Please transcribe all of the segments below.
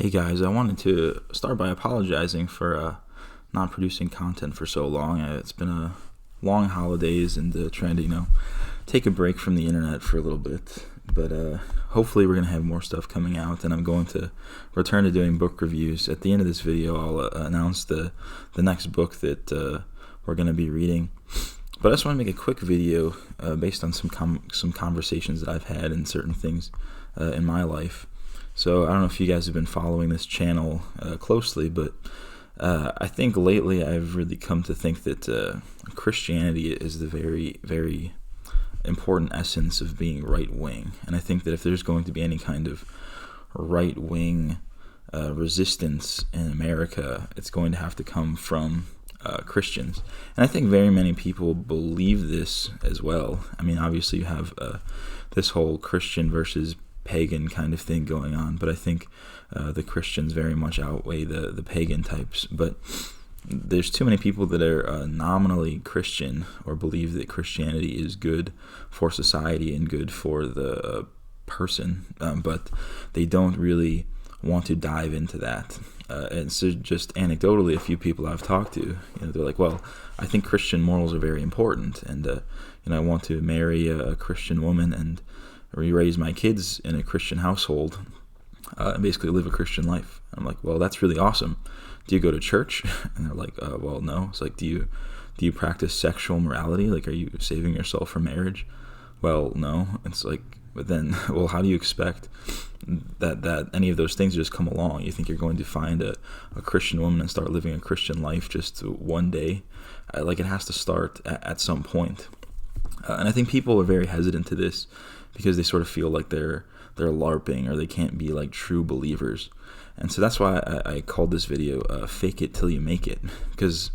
Hey guys, I wanted to start by apologizing for not producing content for so long. It's been a long holidays and trying to, take a break from the internet for a little bit. But hopefully we're going to have more stuff coming out, and I'm going to return to doing book reviews. At the end of this video, I'll announce the next book that we're going to be reading. But I just want to make a quick video based on some conversations that I've had and certain things in my life. So I don't know if you guys have been following this channel closely, but I think lately I've really come to think that Christianity is the very, very important essence of being right-wing. And I think that if there's going to be any kind of right-wing resistance in America, it's going to have to come from Christians. And I think very many people believe this as well. I mean, obviously you have this whole Christian versus pagan kind of thing going on, but I think the Christians very much outweigh the pagan types. But there's too many people that are nominally Christian or believe that Christianity is good for society and good for the person, but they don't really want to dive into that. And so just anecdotally, a few people I've talked to, they're like, well, I think Christian morals are very important, and I want to marry a Christian woman and raise my kids in a Christian household and basically live a Christian life. I'm like, well, that's really awesome. Do you go to church? And they're like, well, no. It's like, do you practice sexual morality? Like, are you saving yourself for marriage? Well, no. It's like, but then, well, how do you expect that any of those things just come along? You think you're going to find a Christian woman and start living a Christian life just one day? Like, it has to start at some point. And I think people are very hesitant to this because they sort of feel like they're LARPing, or they can't be like true believers. And so that's why I called this video Fake It Till You Make It, because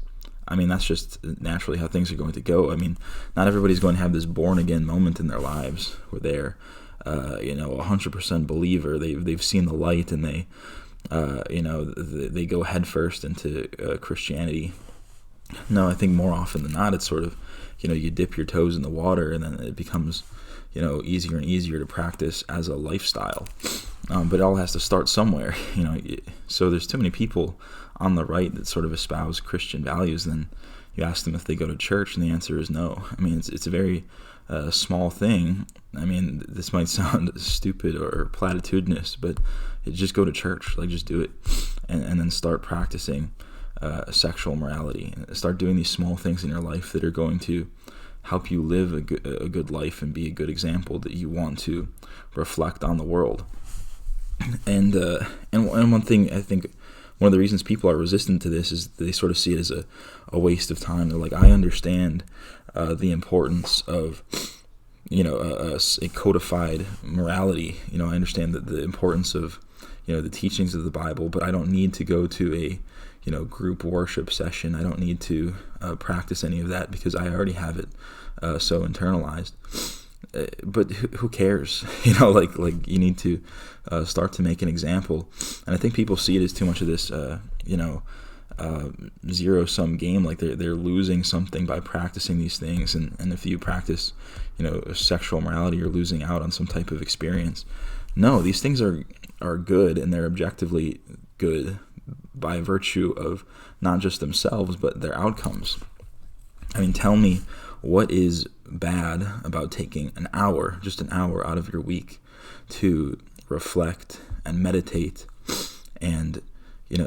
I mean, that's just naturally how things are going to go. I mean, not everybody's going to have this born again moment in their lives where they're 100% believer. They've seen the light, and they go headfirst into Christianity. No, I think more often than not, it's sort of, you dip your toes in the water, and then it becomes easier and easier to practice as a lifestyle. But it all has to start somewhere, So there's too many people on the right that sort of espouse Christian values. And then you ask them if they go to church, and the answer is no. I mean, it's a very small thing. I mean, this might sound stupid or platitudinous, but just go to church. Like, just do it, and then start practicing sexual morality. Start doing these small things in your life that are going to help you live a good life and be a good example that you want to reflect on the world. And one thing, I think one of the reasons people are resistant to this is they sort of see it as a waste of time. They're like, I understand the importance of a codified morality. I understand that the importance of the teachings of the Bible, but I don't need to go to a group worship session. I don't need to practice any of that because I already have it so internalized. But who cares? Like you need to start to make an example. And I think people see it as too much of this, zero-sum game. Like they're losing something by practicing these things. And if you practice, sexual morality, you're losing out on some type of experience. No, these things are good, and they're objectively good by virtue of not just themselves, but their outcomes. I mean, tell me what is bad about taking just an hour out of your week to reflect and meditate and, in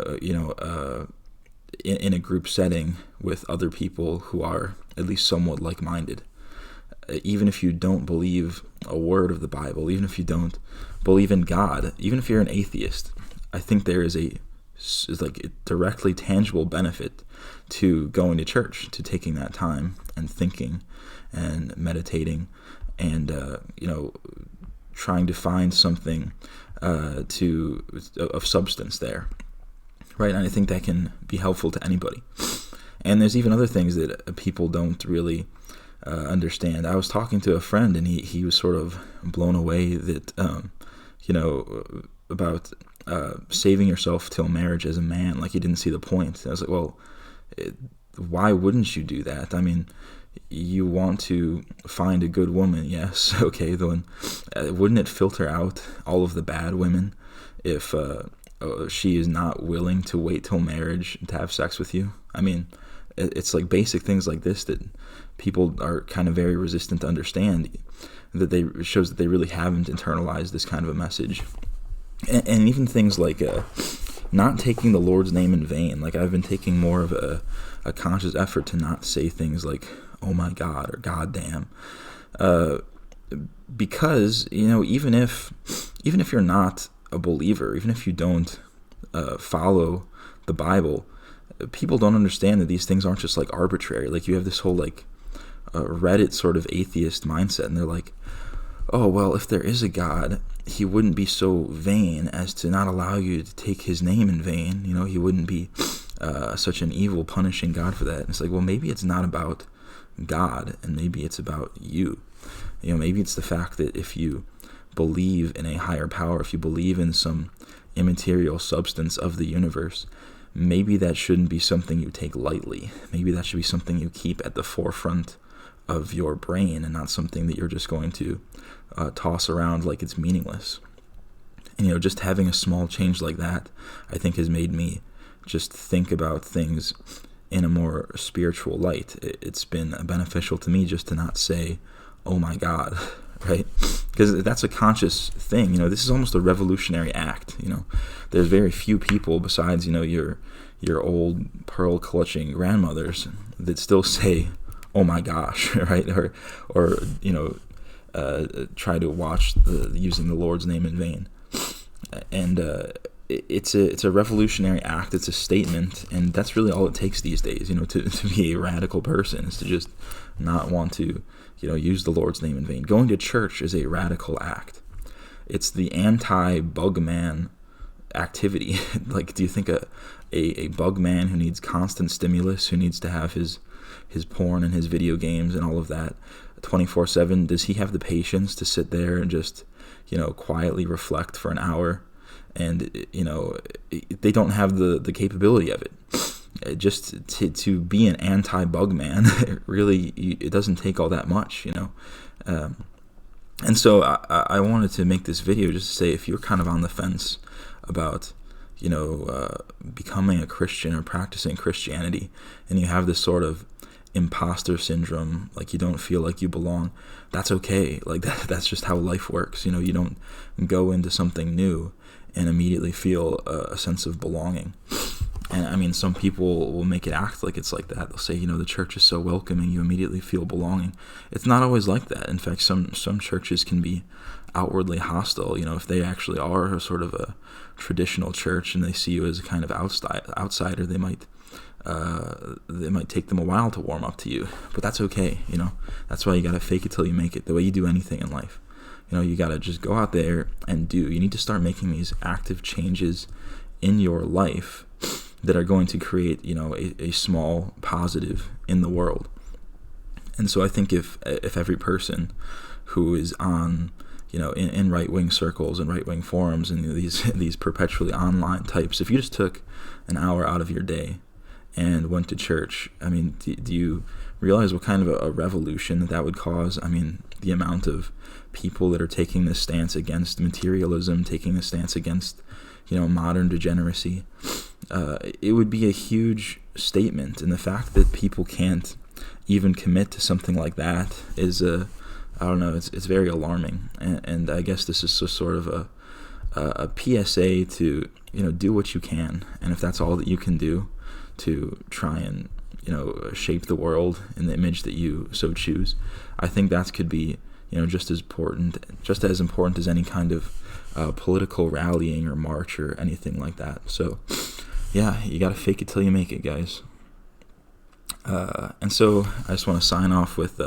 a group setting with other people who are at least somewhat like-minded. Even if you don't believe a word of the Bible, even if you don't believe in God, even if you're an atheist, I think there is a directly tangible benefit to going to church, to taking that time and thinking and meditating and trying to find something of substance there, right? And I think that can be helpful to anybody. And there's even other things that people don't really understand. I was talking to a friend, and he was sort of blown away that about saving yourself till marriage as a man. Like, he didn't see the point. I was like, well, why wouldn't you do that? I mean, you want to find a good woman, yes, okay, then wouldn't it filter out all of the bad women if she is not willing to wait till marriage to have sex with you. I mean, it's like basic things like this that people are kind of very resistant to understand, that it shows that they really haven't internalized this kind of a message. And even things like not taking the Lord's name in vain. Like, I've been taking more of a conscious effort to not say things like, oh my God, or God damn. Because, even if you're not a believer, even if you don't follow the Bible, people don't understand that these things aren't just like arbitrary. Like, you have this whole like Reddit sort of atheist mindset, and they're like, oh, well, if there is a God, he wouldn't be so vain as to not allow you to take his name in vain. He wouldn't be such an evil, punishing God for that. And it's like, well, maybe it's not about God, and maybe it's about you. Maybe it's the fact that if you believe in a higher power, if you believe in some immaterial substance of the universe, maybe that shouldn't be something you take lightly. Maybe that should be something you keep at the forefront of your brain, and not something that you're just going to toss around like it's meaningless. And just having a small change like that, I think, has made me just think about things in a more spiritual light. It's been beneficial to me just to not say, oh my God, right? Because that's a conscious thing. This is almost a revolutionary act. There's very few people besides, your old pearl clutching grandmothers that still say, oh my gosh, right? Or try to watch using the Lord's name in vain. And it's a revolutionary act. It's a statement, and that's really all it takes these days. To be a radical person is to just not want to, use the Lord's name in vain. Going to church is a radical act. It's the anti-bug man activity. Like, do you think a bug man who needs constant stimulus, who needs to have his porn and his video games and all of that 24/7, does he have the patience to sit there and just, quietly reflect for an hour? And, they don't have the capability of it. Just to be an anti-bug man, it doesn't take all that much, And so I wanted to make this video just to say, if you're kind of on the fence about, becoming a Christian or practicing Christianity, and you have this sort of imposter syndrome, like you don't feel like you belong, that's okay. Like that's just how life works. You don't go into something new and immediately feel a sense of belonging. And I mean, some people will make it act like it's like that. They'll say, the church is so welcoming, you immediately feel belonging. It's not always like that. In fact, some churches can be outwardly hostile. If they actually are a sort of a traditional church and they see you as a kind of outsider, they might take them a while to warm up to you. But that's okay. That's why you got to fake it till you make it, the way you do anything in life. You got to just go out there and do. You need to start making these active changes in your life that are going to create, a small positive in the world. And so I think if every person who is on, in right-wing circles and right-wing forums and these perpetually online types, if you just took an hour out of your day and went to church, I mean, do you realize what kind of a revolution that would cause? I mean, the amount of people that are taking this stance against materialism, taking this stance against, modern degeneracy, it would be a huge statement. And the fact that people can't even commit to something like that is, I don't know, it's very alarming. And I guess this is sort of a PSA to, do what you can. And if that's all that you can do to try and, shape the world in the image that you so choose, I think that could be, just as important as any kind of political rallying or march or anything like that. So, yeah, you got to fake it till you make it, guys. And so I just want to sign off with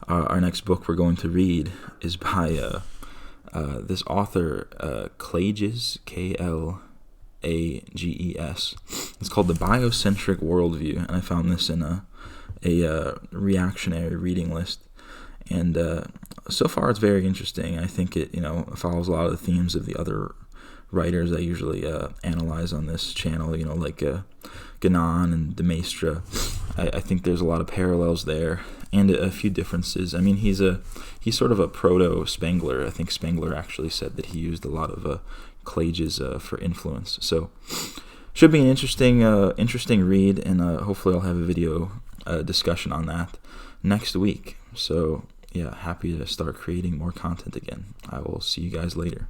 our next book we're going to read is by this author, Klages, Klages. It's called The Biocentric Worldview, and I found this in a reactionary reading list. And so far it's very interesting. I think it, follows a lot of the themes of the other writers I usually analyze on this channel, like Ganon and de Maistre. I think there's a lot of parallels there and a few differences. I mean, he's sort of a proto-Spengler. I think Spengler actually said that he used a lot of clages for influence. So should be an interesting read, and hopefully I'll have a video discussion on that next week. So yeah, happy to start creating more content again. I will see you guys later.